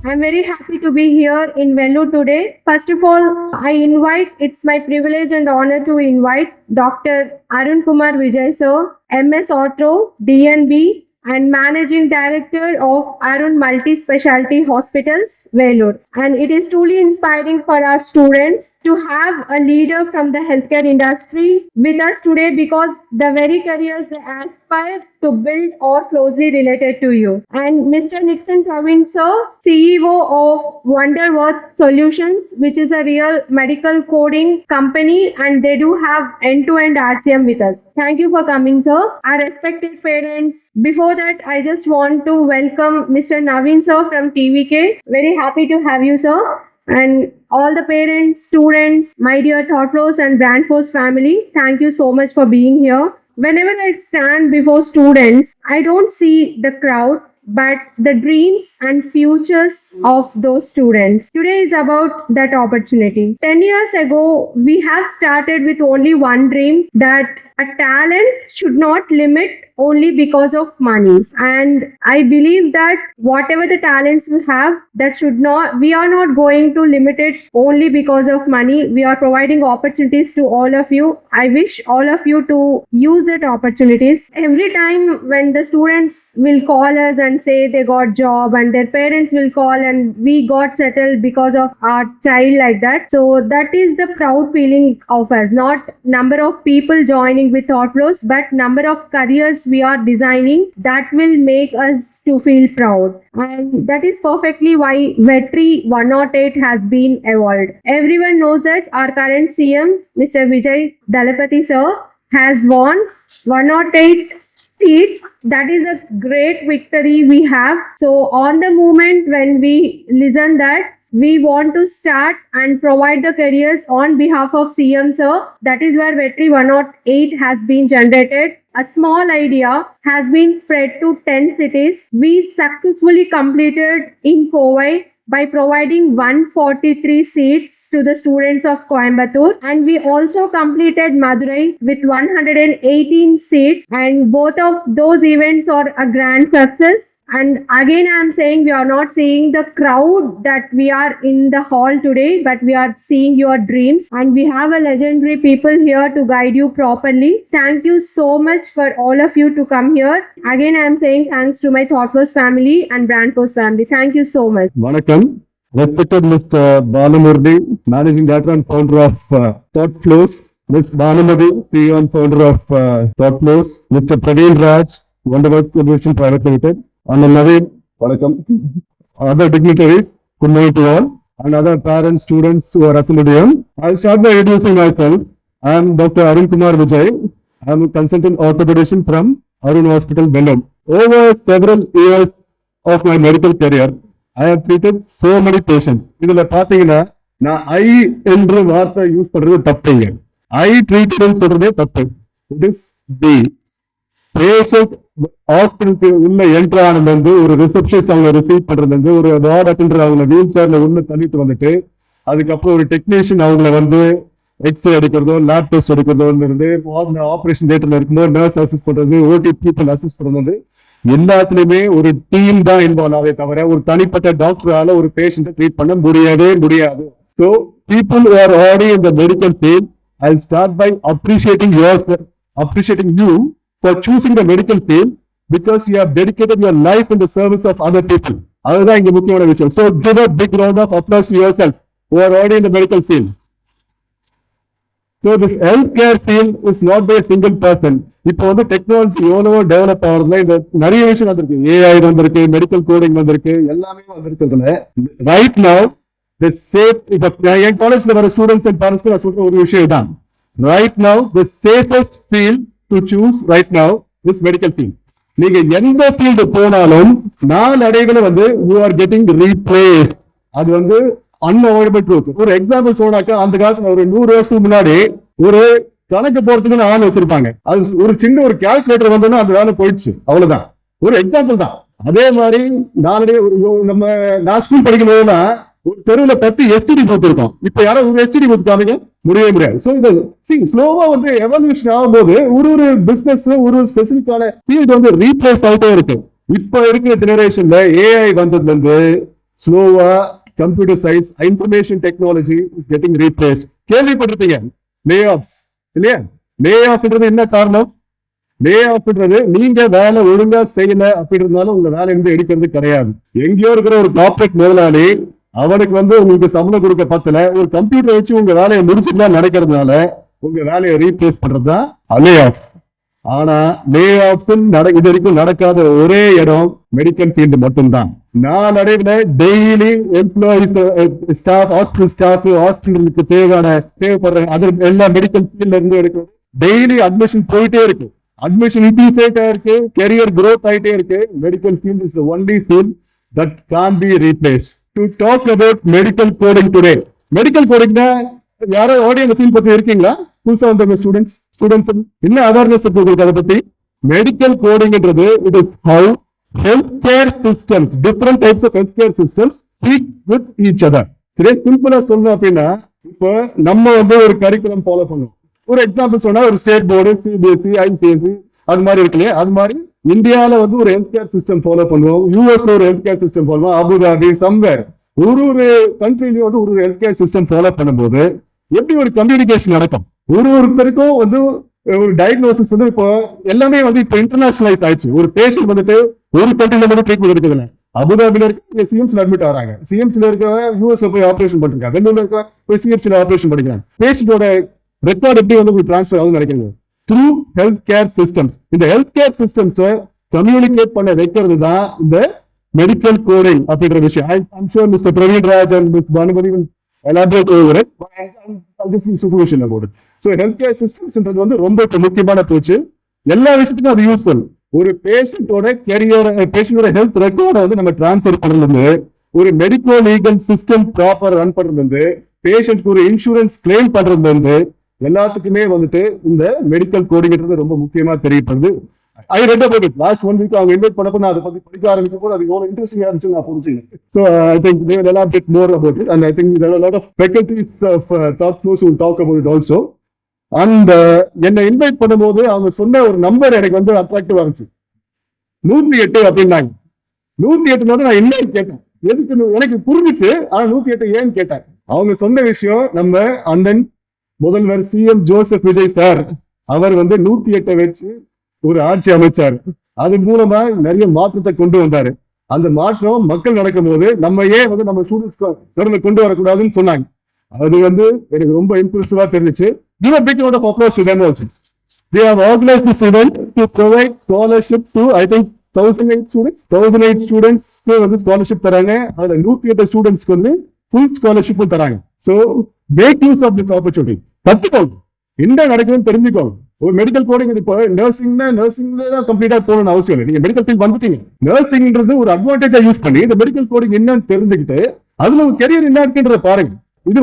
I'm very happy to be here in Vellore today. First of all, it's my privilege and honor to invite Dr. Arun Kumar Vijay sir, MS Ortho, DNB, and Managing Director of Arun Multi Specialty Hospitals, Vellore. And it is truly inspiring for our students to have a leader from the healthcare industry with us today because the very careers they aspire to build are closely related to you. And Mr. Nixon Praveen sir, CEO of Wonderworth Solutions, which is a real medical coding company, and they do have end-to-end RCM with us. Thank you for coming, sir. Our respected parents. Before that, I just want to welcome Mr. Naveen sir from TVK. Very happy to have you, sir. And all the parents, students, my dear Thought Force and Brand Force family, thank you so much for being here. Whenever I stand before students, I don't see the crowd, but the dreams and futures of those students. Today is about that opportunity. 10 years ago, we have started with only one dream that a talent should not limit only because of money. And I believe that whatever the talents we have, we are not going to limit it only because of money. We are providing opportunities to all of you. I wish all of you to use that opportunities. Every time when the students will call us and say they got job and their parents will call and we got settled because of our child like that. So that is the proud feeling of us, not number of people joining with Thought Flows, but number of careers we are designing that will make us to feel proud. And that is perfectly why Vetri 108 has been evolved. Everyone knows that our current CM, Mr. Vijay Dalapati sir, has won 108 seats. That is a great victory we have. So on the moment when we listen that, we want to start and provide the careers on behalf of CM sir. That is where Vetri 108 has been generated. A small idea has been spread to 10 cities. We successfully completed in Powai by providing 143 seats to the students of Coimbatore, and we also completed Madurai with 118 seats, and both of those events are a grand success. And again, I am saying we are not seeing the crowd that we are in the hall today, but we are seeing your dreams. And we have a legendary people here to guide you properly. Thank you so much for all of you to come here. Again, I am saying thanks to my Thought Force family and Brand Force family. Thank you so much. Vanakkam, respected Mr. Balamurthy, Managing Director and Founder of Thought Flows, Ms. Bhanumati, CEO and Founder of Thought Flows, Mr. Praveen Raj, Wonderworth Solutions Private Limited, and Naveen, Vanakkam, other dignitaries, good morning to all, and other parents, students who are attended here. I'll start by introducing myself. I am Dr. Arun Kumar Vijay. I am a consultant orthopedician from Arun Hospital, Vellore. Over several years of my medical career, I have treated so many patients. இதுல பாத்தீங்கன்னா நான் ஐ என்ற வார்த்தை use பண்றது தப்புங்க. ஐ treatment சொல்றதே தப்பு. It is the patient ஹாஸ்பிட்டலுக்கு உள்ள என்ட்ரு ஆனதுல இருந்து ஒரு ரிசப்ஷனிஸ்ட் அவங்க ரிசீவ் பண்றதுல இருந்து ஒரு வார்டு அட்டெண்டர் அவங்களை வீல் சேர்ல உள்ள தள்ளிட்டு வந்துட்டு அதுக்கப்புறம் ஒரு டெக்னீஷியன் அவங்களை வந்து எக்ஸ்ரே எடுக்கிறதோ லேப் டெஸ்ட் எடுக்கிறதோ இருந்து ஆப்ரேஷன் தியேட்டர்ல இருக்கும்போது நர்ஸ் அசிஸ்ட் பண்றது ஓடி பீப்புள் அசிஸ்ட் பண்றது எல்லாத்துலயுமே ஒரு டீம் தான் இன்வால்வ் ஆகவே தவிர ஒரு தனிப்பட்ட டாக்டரால ஒரு பேஷண்ட்டை ட்ரீட் பண்ண முடியாது. So people are already in the medical field. I start by appreciating you for choosing the medical field because you have dedicated your life in the service of other people. அதுதான் இங்க முக்கியமான விஷயம். So give a big round of applause to yourself who are already in the medical field. So this healthcare field is not by a single person. இப்போ வந்து technology எவ்வளவோ develop ஆகுறதுல இந்த நிறைய விஷயம் வந்திருக்கு. ஏஐ வந்திருக்கு, மெடிக்கல் கோடிங் வந்திருக்கு, எல்லாமே வந்திருக்கிறதுல ரைட் நவ் தி சேஃப் இப்போ என் காலேஜ்ல வர ஸ்டூடெண்ட்ஸ் அண்ட் பேரண்ட்ஸ்க்கு நான் சொல்ற ஒரு விஷயம் தான். Right now the safest field to choose right now is medical field. நீங்க எந்த ஃபீல்டு போனாலும் நாளடைவில் வந்து you are getting replaced. அது வந்து unavoidable truth. ஒரு எக்ஸாம்பிள் சொன்னாக்கா அந்த காலத்துல ஒரு 100 வருஷத்துக்கு முன்னாடி ஒரு கணக்கு போறதுக்கு ஆள் வச்சிருப்பாங்க. அது ஒரு சின்ன ஒரு கால்குலேட்டர் வந்தோம்னா அந்த வேலை போயிடுச்சு, அவ்வளவுதான். ஒரு எக்ஸாம்பிள் தான். அதே மாதிரி நான் ஸ்கூல் படிக்கும் போதுனா ஒரு தெருவில் 10 எஸ்டிடி பூத் இருக்கும். இப்ப யாரும் ஒரு எஸ்டிடி பூத் காமிங்க முடியாது. சோ இந்த ஸ்லோவா வந்து எவல்யூஷன் ஆகும்போது ஒரு பிசினஸ் ஒரு ஸ்பெசிபிக்கான ஃபீல்டு வந்து ரீப்ளேஸ் ஆகிட்டே இருக்கு. இப்ப இருக்கிற ஜெனரேஷன்ல ஏஐ வந்ததுல இருந்து ஸ்லோவா computer science information technology is getting replace. கேள்விப்பட்டிருப்பீங்க லே ஆஃப்ஸ் இல்லையா? லே ஆஃப்ன்றது என்ன காரணம்? லே ஆஃப்ன்றது நீங்க வேலை ஒழுங்கா செய்யல அப்படின்றதுனால உங்க வேலை இருந்து எடுக்கிறது கிடையாது. எங்கேயோ இருக்கிற ஒரு கார்பரேட் முதலாளி அவனுக்கு உங்களுக்கு சம்பளம் கொடுக்க பத்தல, ஒரு கம்ப்யூட்டர் வச்சு உங்க வேலையை முடிச்சுட்டு நடக்கிறதுனால உங்க வேலையை ரீப்ளேஸ் பண்றதுதான் லே ஆஃப்ஸ். ஆனா லே ஆஃப்ஸ் இது வரைக்கும் நடக்காத ஒரே இடம் மெடிக்கல் ஃபீல்டு மட்டும்தான். நான் நடைமுறை daily employees staff hospital staff ஹாஸ்பிட்டலுக்கு தேவைப்படுற அது எல்லா மெடிக்கல் ஃபீல்ட்ல இருந்து எடுக்கும். டெய்லி அட்மிஷன் போயிட்டே இருக்கு, அட்மிஷன் இன்க்ரீஸ் ஆயிட்டே இருக்கு, கெரியர் growth ஆயிட்டே இருக்கு. Medical field is the only field that can't be replaced. To talk about medical coding today, medical coding யாரோ ஓடி அந்த ஃபீல்ட் பத்தி இருக்கீங்களா? புதுசா வந்த ஸ்டூடெண்ட்ஸ் என்ன அவேர்னஸ் இருக்கு உங்களுக்கு அதை பத்தி? மெடிக்கல் கோடிங்ன்றது it is how health care systems, different types of health care systems speak with each other. சரியா சிம்பிளா சொல்லணும் அப்படின்னா, இப்போ நம்ம ஒரு கரிக்குலம் ஃபாலோ பண்ணுவோம். ஒரு எக்ஸாம்பிள் சொன்னா ஒரு ஸ்டேட் போர்டு, சிபிஎஸ்சி, ஐசிஎஸ்சி அது மாதிரி இருக்கு இல்லையா? அது மாதிரி இந்தியால ஒரு ஹெல்த் கேர் சிஸ்டம் ஃபாலோ பண்ணுவோம், யூஎஸ்ல ஒரு health care system follow, Abu Dhabi somewhere ஒரு கண்ட்ரிலையும் ஒரு ஹெல்த் கேர் சிஸ்டம் ஃபாலோ பண்ணும்போது எப்படி ஒரு கம்யூனிகேஷன் நடக்கும்? ஒருத்தருக்கும் ஒரு டயக்னோசிஸ் இப்போ எல்லாமே இப்போ இன்டர்நேஷனலைஸ் ஆயிடுச்சு. ஒரு பேஷண்ட் ஒரு கண்ட்ரில மட்டும் ட்ரீட்மெண்ட் எடுக்கிறதுல, அபுதாபில இருக்க சிஎம்சில அட்மிட் ஆகிறாங்க, சிஎம்சில இருக்க யூஎஸ்ல போய் ஆபரேஷன் பண்ணிருக்காங்க, பெங்களூர்ல இருக்க போய் சிஎம்சில ஆபரேஷன் பண்ணிக்கிறாங்க. பேஷண்டோட ரெக்கார்ட் எப்படி டிரான்ஸ்ஃபர் ஆகுதுன்னு நினைக்கிறீங்க? Through health care systems. இந்த ஹெல்த் கேர் சிஸ்டம்ஸ் கம்யூனிகேட் பண்ண வைக்கிறது தான் இந்த மெடிக்கல் கோடிங் அப்படின்ற விஷயம். I'm sure Mr. Praveen Raj and Ms. Bhanumathi will elaborate over it, but I'll just be supervision about it. So healthcare systems ரொம்ப முக்கியமான போச்சு. எல்லா விஷயத்துக்கும் அது யூஸ்ஃபுல். ஒரு பேஷண்டோட கெரியர், பேஷண்டோட ஹெல்த் ரெக்கார்டை நம்ம டிரான்ஸ்ஃபர் பண்றது, ஒரு medico legal system proper run பண்றது, பேஷண்ட்க்கு ஒரு இன்சூரன்ஸ் கிளைம் பண்றது எல்லாத்துக்குமே இந்த மெடிக்கல் கோடிங்கிறது ரொம்ப முக்கியமா தெரியப்படுது. I read about it last 1 week. அவங்க இன்வைட் பண்ணப்போ நான் அதை பத்தி படிக்க ஆரம்பிக்கும் போது அது எவ்வளவு இன்ட்ரெஸ்டிங்கா இருந்துச்சு நான் புரிஞ்சுக்கிறேன். So I think they will elaborate more about it, and I think there are a lot of faculties of thought flows who will talk about it also. And என்னை இன்வைட் பண்ணும்போது அவங்க சொன்ன ஒரு நம்பர் எனக்கு அட்ராக்டிவா இருந்துச்சு. 108 அப்படின்னாங்க. 108 நான் என்ன கேட்டேன், எதுக்கு எனக்கு புரிஞ்சிச்சு, ஆனா 108 ஏன்னு கேட்டேன். அவங்க சொன்ன விஷயம், நம்ம அண்ணன் முதல்வர் சிஎம் ஜோசப் விஜய் சார் அவர் 108 வச்சு ஒரு ஆட்சி அமைச்சார். அது மூலமா நிறைய மாற்றத்தை கொண்டு வந்தாரு. அந்த மாற்றம் மக்கள் நடக்கும் போது நம்ம ஏன் நம்ம ஸ்டூடெண்ட்ஸ் நடுவில் கொண்டு வரக்கூடாதுன்னு சொன்னாங்க. அது எனக்கு ரொம்ப இம்ப்ரெசிவா தெரிஞ்சிச்சு. Give a big round of applause to them also. They have organized this event to provide scholarship to I think 1008 students scholarship தராங்க. அதுல 108 ஸ்டூடெண்ட்ஸ்க்கு ஃபுல் ஸ்காலர்ஷிப் தராங்க. So make use of this opportunity. கத்துக்கோங்க, என்ன நடக்குதுன்னு தெரிஞ்சுக்கோங்க. ஒரு மெடிக்கல் கோடிங் இப்போ நர்சிங்ல தான் கம்ப்ளீட்டா போகணும்னு அவசியம் இல்லை. நீங்க மெடிக்கல் ஃபீல்ட் வந்துட்டீங்க, நர்சிங்ன்றது ஒரு அட்வான்டேஜா யூஸ் பண்ணி இந்த மெடிக்கல் கோடிங் என்னன்னு தெரிஞ்சுக்கிட்டு அதுல ஒரு கெரியர் என்ன இருக்குன்றத பாருங்க. இது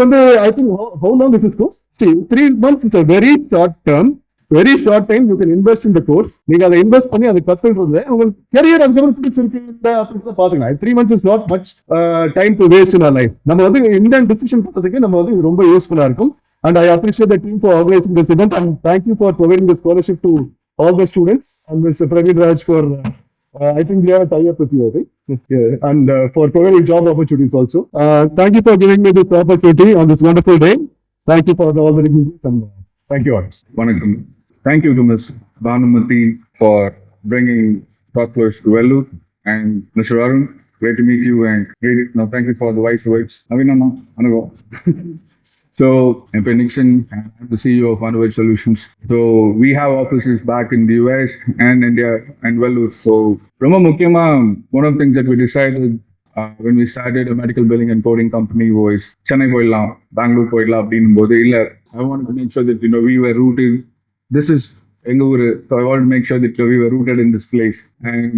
I think how long this is course? See, 3 months is a very short term, very short time you can invest in the course. நீங்க அதை இன்வெஸ்ட் பண்ணி அதை கத்துக்கிறது உங்களுக்கு கெரியர் அதுக்கப்புறம் பிடிச்சிருக்கு இல்ல அப்படின்னு பாத்துக்கலாம். 3 months is not much time to waste in our life. நம்ம இந்தியன் டிசிஷன் பண்றதுக்கு நம்ம இது ரொம்ப யூஸ்ஃபுல்லா இருக்கும். And I appreciate the team for organizing this event, and thank you for providing the scholarship to all the students, and Mr. Praveen Raj for I think they have a tie-up with you, I think, and for providing job opportunities also. Thank you for giving me this opportunity on this wonderful day. Thank you for all the recognition, and thank you all. Vanakkam. Thank you to Ms. Bhanumathi for bringing Thought Flows to Vellore, and Mr. Arun, great to meet you, and now thank you for the wise words. Avinama, Anago. So, I'm Nixon, and I'm the CEO of Unwed Solutions. So, we have offices back in the US and India and Vellore. So, Rama Mukyama, one of the things that we decided when we started a medical billing and coding company was Chennai Poidla, Bangalore Poidla, I wanted to make sure that we were rooted. This is Enguru, so I wanted to make sure that we were rooted in this place. And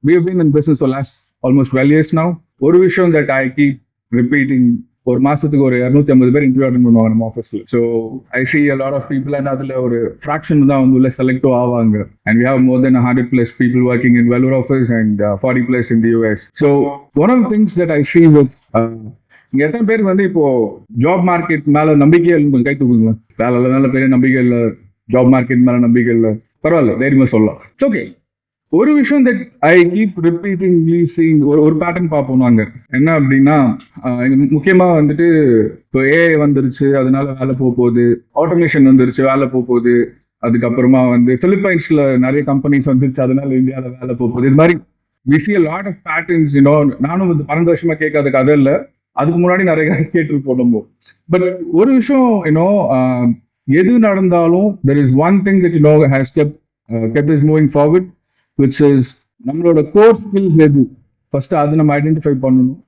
we have been in business for last almost 12 years now. One vision that I keep repeating. ஒரு மாசத்துக்கு ஒரு 250 பேர் interview attend பண்ணுவாங்க நம்ம ஆஃபீஸ்ல. So I C a lot of people, and அதுல ஒரு fraction தான் உள்ள செலக்ட் ஆவாங்க. And we have more than 100+ people working in Vellore office and 40+ in the US. So one of the things that I see with இங்க எத்தனை பேர் இப்போ job market மேல நம்பிக்கை கொஞ்சம் கை தூக்குங்க. வேலை நல்ல பெரிய நம்பிக்கை இல்லை, ஜாப் மார்க்கெட் மேல நம்பிக்கை இல்லை, பரவாயில்ல தைரியமா சொல்லலாம். It's okay. ஒரு விஷயம் தட் ஐ கீப் ரிப்பீட்டிங்லி சீயிங் ஒரு பேட்டர்ன் பார்ப்போம் நாங்க. என்ன அப்படின்னா முக்கியமா வந்துட்டு இப்போ ஏஐ வந்துருச்சு, அதனால வேலை போக போகுது. ஆட்டோமேஷன் வந்துருச்சு, வேலை போக போகுது. அதுக்கப்புறமா வந்து பிலிப்பைன்ஸ்ல நிறைய கம்பெனிஸ் வந்துருச்சு, அதனால இந்தியாவில் வேலை போக போகுது. இது மாதிரி we see a lot of patterns, you know. நானும் வந்து 12 வருஷமா கேட்காத கதை இல்லை, அதுக்கு முன்னாடி நிறைய கதை கேட்டுருப்போம் நம்ம. பட் ஒரு விஷயம் யூனோ, எது நடந்தாலும் there is one thing that you know has kept us moving forward, which is நம்மளோட கோர் ஸ்கில்ஸ் எது ஃபர்ஸ்ட் அது நம்ம ஐடென்டிஃபை பண்ணணும்.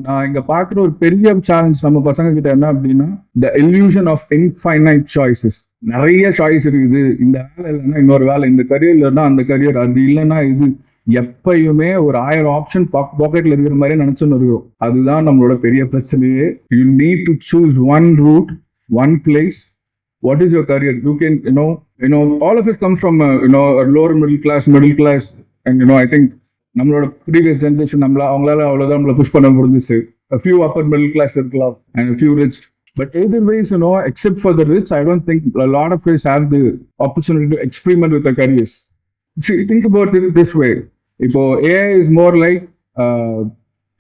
நான் இங்க பாக்குற ஒரு பெரிய சேலஞ்ச் நம்ம பசங்க கிட்ட என்ன அப்படின்னா, the illusion of infinite choices. நிறைய சாய்ஸ் இருக்குது. இந்த வேலை இல்லைன்னா இன்னொரு வேலை, இந்த கரியர் இல்லைன்னா அந்த கரியர், அது இல்லைன்னா இது. எப்பயுமே ஒரு 1000 ஆப்ஷன் பாக்கெட்ல இருக்கிற மாதிரி நினைச்சுன்னு இருக்கோம். அதுதான் நம்மளோட பெரிய பிரச்சனையே. You need to choose one route, one place. What is your career? You can, all of it comes from, a lower middle class. And, I think, நம்மளோட previous generation, அவங்களால அவ்வளவுதான் நம்மள push பண்ண முடிஞ்சிச்சு. A few upper middle class இருக்கலாம் and a few rich. But either ways, except for the rich, I don't think a lot of us have the opportunity to experiment with their careers. See, think about it this way. இப்போ AI is more like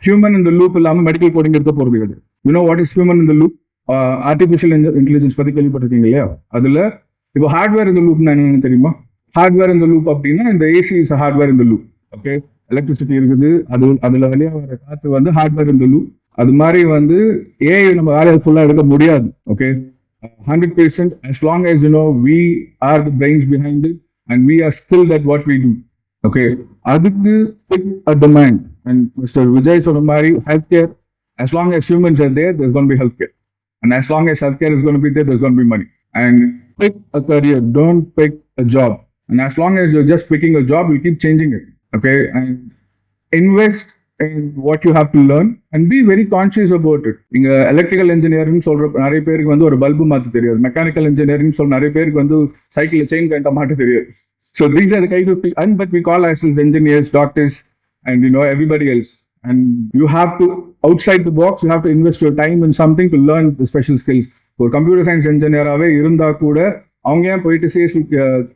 human in the loop இல்லாம medical coding எடுக்க போறது கிடையாது. You know what is human in the loop? Artificial intelligence பத்தி கேள்விப்பட்டிருக்கீங்க இல்லையா? அதுல இப்போ hardware இந்த லூப்னா என்னன்னு தெரியுமா? ஹார்ட்வேர் இந்த லூப் அப்படின்னா இந்த ஏசி இஸ் ஹார்ட்வேர் இந்த லூப். ஓகே, எலக்ட்ரிசிட்டி இருக்குது, அதுல வெளியே வர காத்து வந்து ஹார்ட்வேர் இந்த லூப். அது மாதிரி வந்து ஏஐ நம்ம வேலையை ஃபுல்லா எடுக்க முடியாது. Okay, 100% as long as we are the brains behind it and we are skilled at what we do. Okay, அதுக்கு pick a domain. And Mr. Vijay சொன்ன மாதிரி healthcare, as long as humans are there, there's going to be healthcare. And as long as healthcare is going to be there, there's going to be money. And pick a career, don't pick a job. And as long as you're just picking a job, you keep changing it. Okay, and invest in what you have to learn and be very conscious about it. இங்க electrical engineering சொல்ற நிறைய பேருக்கு வந்து ஒரு bulb மாற்ற தெரியாது. Mechanical engineering சொல்ற நிறைய பேருக்கு வந்து சைக்கிள் செயின் கட்ட மாட்ட தெரியாது. So these are the kind of people, but we call ourselves engineers, doctors, and everybody else. And you have to, outside the box, you have to invest your time in something to learn the special skills. ஒரு computer science இன்ஜினியராகவே இருந்தா கூட அவங்க ஏன் போயிட்டு CSC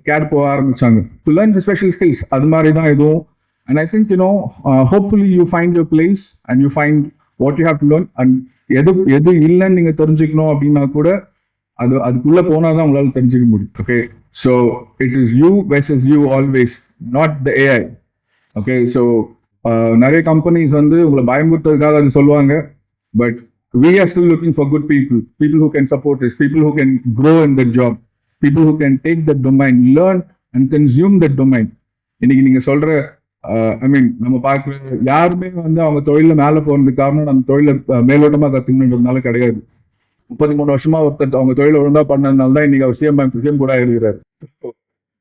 gate போக ஆரம்பிச்சாங்க? To learn the special skills. அது மாதிரி தான் இதுவும். And I think hopefully you find your place and you find what you have to learn. And எது இல்லைன்னு நீங்க தெரிஞ்சுக்கணும் அப்படின்னா கூட அதுக்குள்ள போனாதான் உங்களால தெரிஞ்சுக்க முடியும். Okay, so it is you versus you always, not the AI. Okay, so நிறைய கம்பெனிஸ் வந்து உங்களை பயமுறுத்துறதுக்காக அது சொல்லுவாங்க. But we are still looking for good people who can support us, people who can grow in their job, people who can take that domain, learn and consume that domain. இன்னைக்கு நீங்க சொல்ற நம்ம பார்க்குற யாருமே வந்து அவங்க தொழில மேல போறதுக்கு காரணம் நம்ம தொழில மேலோட்டமா கத்துக்கணுன்றதுனால கிடையாது. 33 வருஷமா ஒருத்தர் அவங்க தொழில ஒழுங்கா பண்ணதுனால தான் இன்னைக்கு அவர் சிஎம் கூட இருக்கிறாரு.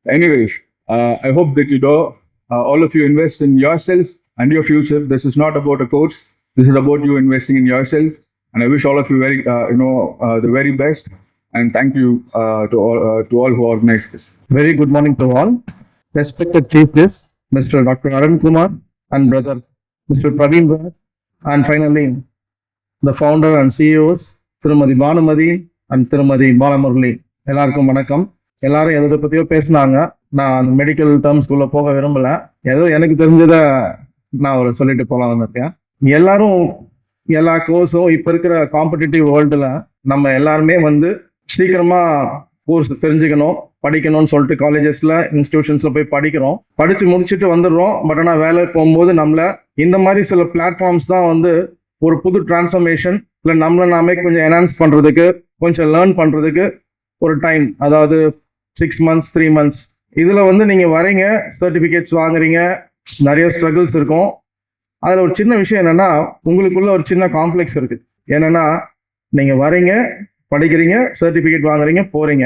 Anyways, I hope that all of you invest in yourself and your future. This is not about a course. This is about you investing in yourself. And I wish all of you the very best. And thank you to all who organized this. Very good morning to all. Respected Chief Guest, Mr. Dr. Arun Kumar and brother Mr. Praveen Raj, and finally the founder and CEOs Thirumadi Bhanumati and Thirumadi Balamurali. எல்லாருக்கும் வணக்கம். எல்லாரும் எதை பத்தியோ பேசினாங்க. நான் medical டேர்ம்ஸ்குள்ள போக விரும்பல. ஏதோ எனக்கு தெரிஞ்சதை நான் ஒரு சொல்லிட்டு போலாம் இருக்கேன். எல்லாரும் எல்லா கோர்ஸும் இப்ப இருக்கிற காம்படிட்டிவ் வேர்ல்டுல நம்ம எல்லாருமே வந்து சீக்கிரமா கோர்ஸ் தெரிஞ்சுக்கணும், படிக்கணும்னு சொல்லிட்டு காலேஜஸ்ல இன்ஸ்டிடியூஷன்ஸ்ல போய் படிக்கிறோம். படிச்சு முடிச்சுட்டு வந்துடுறோம். பட் ஆனால் வேலை போகும்போது நம்மள இந்த மாதிரி சில பிளாட்ஃபார்ம்ஸ் தான் வந்து ஒரு புது டிரான்ஸ்ஃபர்மேஷன் இல்லை நம்மளை நாமே கொஞ்சம் என்ஹான்ஸ் பண்றதுக்கு, கொஞ்சம் லேர்ன் பண்றதுக்கு ஒரு டைம், அதாவது 6 months 3 months இதுல வந்து நீங்க வரீங்க, சர்டிபிகேட்ஸ் வாங்குறீங்க, நிறைய ஸ்ட்ரகிள்ஸ் இருக்கும். அதுல ஒரு சின்ன விஷயம் என்னன்னா, உங்களுக்குள்ள ஒரு சின்ன காம்ப்ளெக்ஸ் இருக்கு. என்னன்னா, நீங்க வரீங்க, படிக்கிறீங்க, சர்டிபிகேட் வாங்குறீங்க, போறீங்க.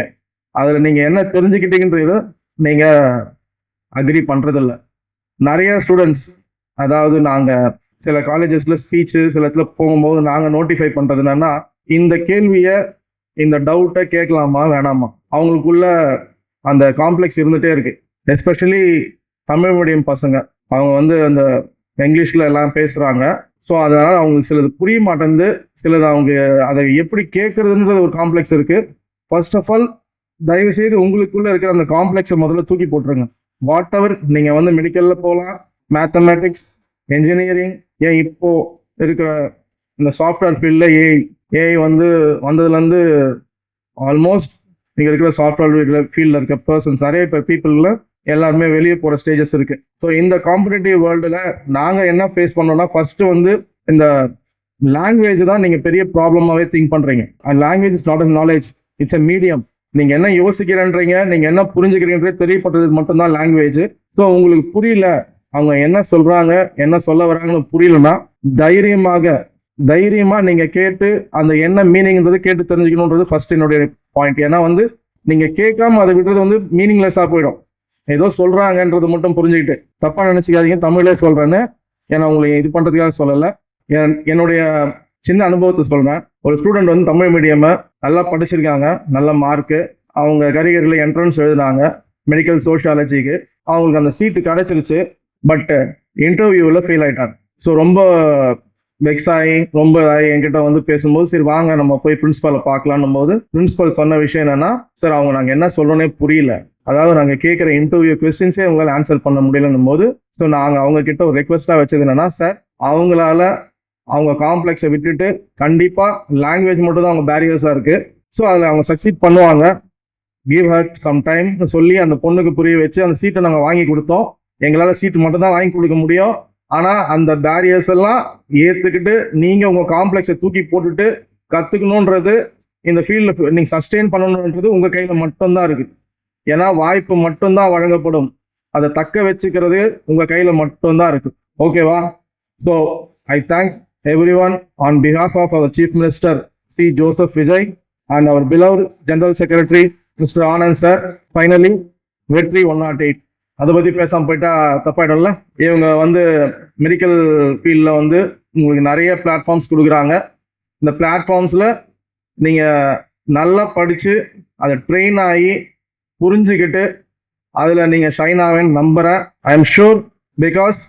அதுல நீங்க என்ன தெரிஞ்சுக்கிட்டீங்கன்றது நீங்க அக்ரி பண்றது இல்லை. நிறைய ஸ்டூடெண்ட்ஸ், அதாவது நாங்க சில காலேஜஸ்ல ஸ்பீச்சு சில இடத்துல போகும்போது நாங்க நோட்டிஃபை பண்றது என்னன்னா, இந்த கேள்வியை இந்த டவுட்டை கேட்கலாமா வேணாமா, அவங்களுக்குள்ள அந்த காம்ப்ளெக்ஸ் இருந்துட்டே இருக்கு. எஸ்பெஷலி தமிழ் மீடியம் பசங்க, அவங்க வந்து அந்த இங்கிலீஷ்ல எல்லாம் பேசுறாங்க. ஸோ அதனால அவங்களுக்கு சிலது புரிய மாட்டேங்குது, சிலது அவங்க அதை எப்படி கேட்கறதுன்றது ஒரு காம்ப்ளெக்ஸ் இருக்கு. ஃபர்ஸ்ட் ஆஃப் ஆல் தயவு செய்து உங்களுக்குள்ள இருக்கிற அந்த காம்ப்ளெக்ஸை முதல்ல தூக்கி போட்டுருங்க. வாட் எவர் நீங்கள் வந்து மெடிக்கலில் போகலாம், மேத்தமேட்டிக்ஸ், என்ஜினியரிங், ஏன் இப்போ இருக்கிற இந்த சாஃப்ட்வேர் ஃபீல்டில் ஏஐ வந்து வந்ததுலேருந்து ஆல்மோஸ்ட் நீங்கள் இருக்கிற சாஃப்ட்வேர் ஃபீல்டில் இருக்க பர்சன்ஸ் நிறைய பேர் பீப்புளில் எல்லாருமே வெளியே போகிற ஸ்டேஜஸ் இருக்குது. ஸோ இந்த காம்படிட்டிவ் வேர்ல்டில் நாங்கள் என்ன ஃபேஸ் பண்ணோம்னா, ஃபஸ்ட்டு வந்து இந்த லாங்குவேஜ் தான் நீங்கள் பெரிய ப்ராப்ளமாகவே திங்க் பண்ணுறீங்க. And language is not a knowledge, it's a medium. நீங்கள் என்ன யோசிக்கிறேன்றீங்க, நீங்கள் என்ன புரிஞ்சுக்கிறீங்கன்றது தெரியப்படுறது மட்டும்தான் லாங்குவேஜ். ஸோ உங்களுக்கு புரியல, அவங்க என்ன சொல்கிறாங்க, என்ன சொல்ல வராங்கன்னு புரியலன்னா தைரியமாக நீங்கள் கேட்டு அந்த என்ன மீனிங்ன்றது கேட்டு தெரிஞ்சுக்கணுன்றது ஃபர்ஸ்ட் என்னுடைய பாயிண்ட். ஏன்னா வந்து நீங்கள் கேட்காம அதை விடுறது வந்து மீனிங்லெஸ்ஸாக போயிடும். ஏதோ சொல்கிறாங்கன்றது மட்டும் புரிஞ்சுக்கிட்டு தப்பாக நினச்சிக்காதீங்க, தமிழே சொல்கிறேன்னு. ஏன்னா உங்களை இது பண்ணுறதுக்காக சொல்லலை, என்னுடைய சின்ன அனுபவத்தை சொல்கிறேன். ஒரு ஸ்டூடெண்ட் வந்து தமிழ் மீடியமை நல்லா படிச்சிருக்காங்க, நல்ல மார்க்கு, அவங்க கரியரில் என்ட்ரன்ஸ் எழுதுனாங்க மெடிக்கல் சோஷியாலஜிக்கு. அவங்களுக்கு அந்த சீட்டு கிடச்சிருச்சு, பட் இன்டர்வியூவில் ஃபெயில் ஆகிட்டாங்க. ஸோ ரொம்ப வெக்ஸ் ஆகி என்கிட்ட வந்து பேசும்போது, சரி வாங்க நம்ம போய் பிரின்ஸிபலை பார்க்கலான்னும் போது பிரின்ஸிபல் சொன்ன விஷயம் என்னன்னா, சார் அவங்க நாங்கள் என்ன சொல்கிறோன்னே புரியல, அதாவது நாங்கள் கேட்குற இன்டர்வியூ கொஸ்டின்ஸே உங்களால் ஆன்சர் பண்ண முடியலன்னும் போது, ஸோ நாங்கள் அவங்க கிட்ட ஒரு ரெக்வஸ்ட்டாக வச்சது என்னன்னா, சார் அவங்களால அவங்க காம்ப்ளெக்ஸை விட்டுட்டு கண்டிப்பாக லாங்குவேஜ் மட்டும் தான் அவங்க பேரியர்ஸாக இருக்குது, ஸோ அதில் அவங்க சக்சீட் பண்ணுவாங்க, கிவ் ஹர் சம் டைம் சொல்லி அந்த பொண்ணுக்கு புரிய வச்சு அந்த சீட்டை நாங்கள் வாங்கி கொடுத்தோம். எங்களால் சீட்டு மட்டும் தான் வாங்கி கொடுக்க முடியும். ஆனால் அந்த பேரியர்ஸ் எல்லாம் ஏற்றுக்கிட்டு நீங்கள் உங்கள் காம்ப்ளெக்ஸை தூக்கி போட்டுட்டு கற்றுக்கணுன்றது, இந்த ஃபீல்டில் நீங்கள் சஸ்டெயின் பண்ணணுன்றது உங்கள் கையில் மட்டும்தான் இருக்குது. ஏன்னா வாய்ப்பு மட்டும்தான் வழங்கப்படும், அதை தக்க வச்சுக்கிறது உங்கள் கையில் மட்டும்தான் இருக்குது. ஓகேவா? So I thank everyone on behalf of our Chief Minister C. Joseph Vijay and our beloved General Secretary Mr. Anand Sir. Finally, Vetri 108. அதை பற்றி பேசாமல் போயிட்டா தப்பாயிடும்ல. இவங்க வந்து மெடிக்கல் ஃபீல்டில் வந்து உங்களுக்கு நிறைய பிளாட்ஃபார்ம்ஸ் கொடுக்குறாங்க. இந்த பிளாட்ஃபார்ம்ஸில் நீங்கள் நல்லா படித்து அதை ட்ரெயின் ஆகி புரிஞ்சுக்கிட்டு அதில் நீங்கள் ஷைன் ஆவேன்னு நம்புகிறேன். ஐ எம் ஷூர், பிகாஸ்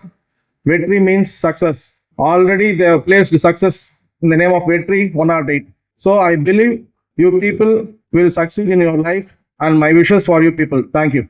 வெற்றி means success. Already they have placed success in the name of Vetri 108. So I believe you people will succeed in your life, and my wishes for you people. Thank you.